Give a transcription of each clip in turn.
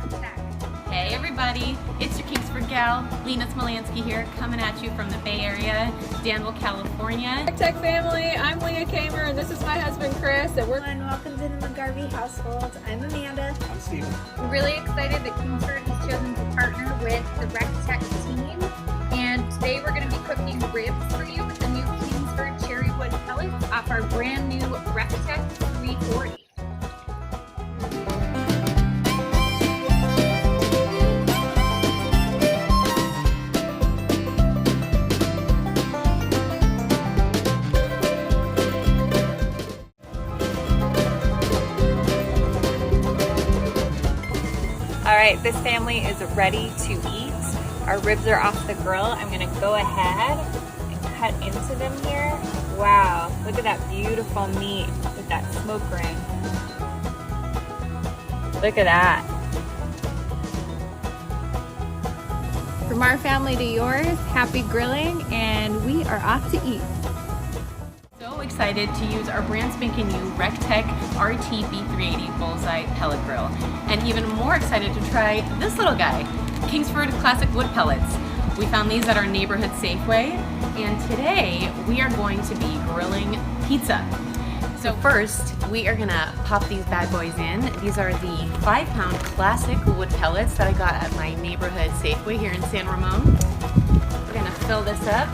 recteq. Hey everybody, it's your Kingsford gal, Lena Smolansky here, coming at you from the Bay Area, Danville, California. recteq family, I'm Leah Kamer and this is my husband Chris. And Welcome to the McGarvey household. I'm Amanda. I'm Steven. We're really excited that Kingsford has chosen to partner with the recteq team. And today we're going to be cooking ribs for you with the new Kingsford cherry wood pellets off our brand new recteq 340. All right, this family is ready to eat. Our ribs are off the grill. I'm gonna go ahead and cut into them here. Wow, look at that beautiful meat with that smoke ring. Look at that. from our family to yours, happy grilling, and we are off to eat. So excited to use our brand spanking new recteq RTB380 Bullseye Pellet Grill. And even more excited to try this little guy, Kingsford Classic Wood Pellets. We found these at our neighborhood Safeway, and today we are going to be grilling pizza. So first, we are gonna pop these bad boys in. These are the 5-pound classic wood pellets that I got at my neighborhood Safeway here in San Ramon. We're gonna fill this up.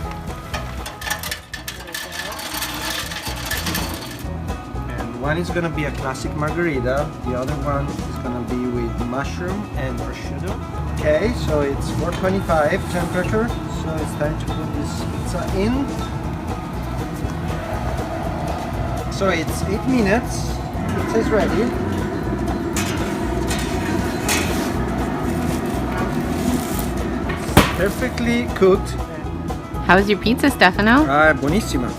And one is gonna be a classic margarita. The other one is gonna be with mushroom and prosciutto. Okay, so it's 425 temperature. So it's time to put this pizza in. So it's 8 minutes. Pizza is ready. It's perfectly cooked. How's your pizza, Stefano? Buonissima.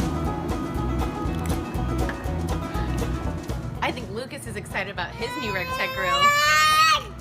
I think Lucas is excited about his new recteq grill.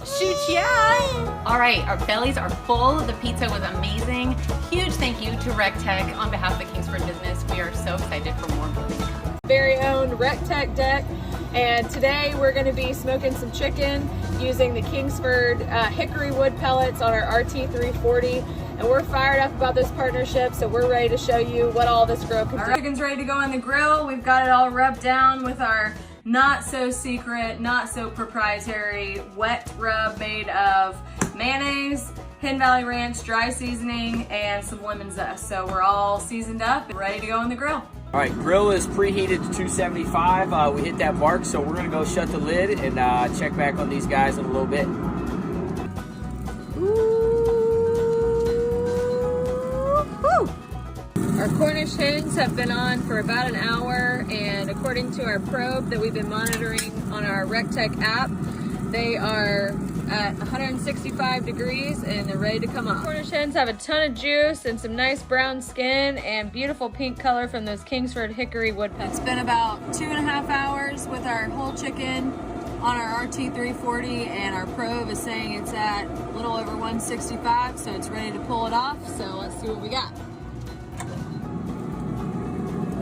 Shoot yeah! All right, our bellies are full. The pizza was amazing. Huge thank you to recteq on behalf of the Kingsford business. We are so excited for more moving. Very own recteq deck, and today we're going to be smoking some chicken using the Kingsford hickory wood pellets on our RT340, and we're fired up about this partnership, so we're ready to show you what all this grill can do. Our chicken's ready to go on the grill. We've got it all rubbed down with our not so secret, not so proprietary wet rub made of mayonnaise, Hidden Valley Ranch, dry seasoning, and some lemon zest. So we're all seasoned up and ready to go on the grill. All right, grill is preheated to 275. We hit that mark, so we're gonna go shut the lid and check back on these guys in a little bit. Our Cornish hens have been on for about an hour, and according to our probe that we've been monitoring on our recteq app, they are at 165 degrees and they're ready to come off. Cornish hens have a ton of juice and some nice brown skin and beautiful pink color from those Kingsford hickory wood pellets. It's been about 2.5 hours with our whole chicken on our RT340, and our probe is saying it's at a little over 165, so it's ready to pull it off. So let's see what we got.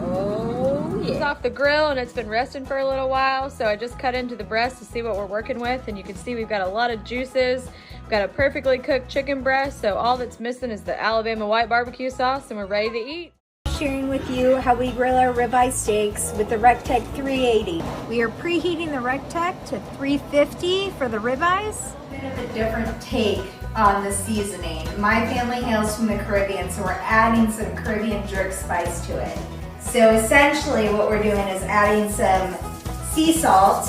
Oh yeah. It's off the grill and it's been resting for a little while, so I just cut into the breast to see what we're working with, and you can see we've got a lot of juices. We've got a perfectly cooked chicken breast, so all that's missing is the Alabama white barbecue sauce, and we're ready to eat. Sharing with you how we grill our ribeye steaks with the recteq 380. We are preheating the recteq to 350 for the ribeyes. Bit of a different take on the seasoning. My family hails from the Caribbean, so we're adding some Caribbean jerk spice to it. So essentially what we're doing is adding some sea salt,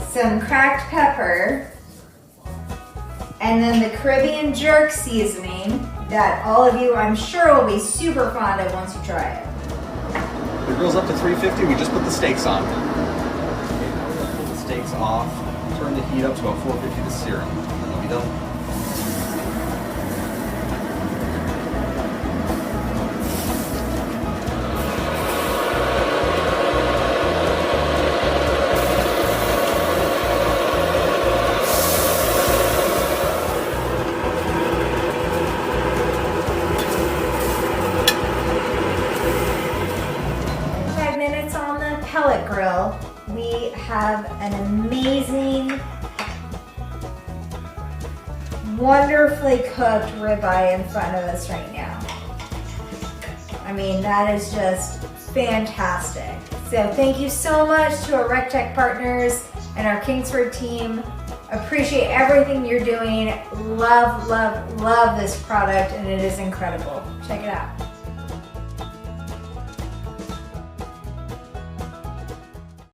some cracked pepper, and then the Caribbean jerk seasoning that all of you, I'm sure, will be super fond of once you try it. The grill's up to 350, we just put the steaks on. Pull the steaks off, turn the heat up to about 450 to sear them, and then they'll be done. 5 minutes on the pellet grill. We have an amazing wonderfully cooked ribeye in front of us right now. I mean, that is just fantastic. So thank you so much to our recteq partners and our Kingsford team. Appreciate everything you're doing. Love, love, love this product, and it is incredible. Check it out.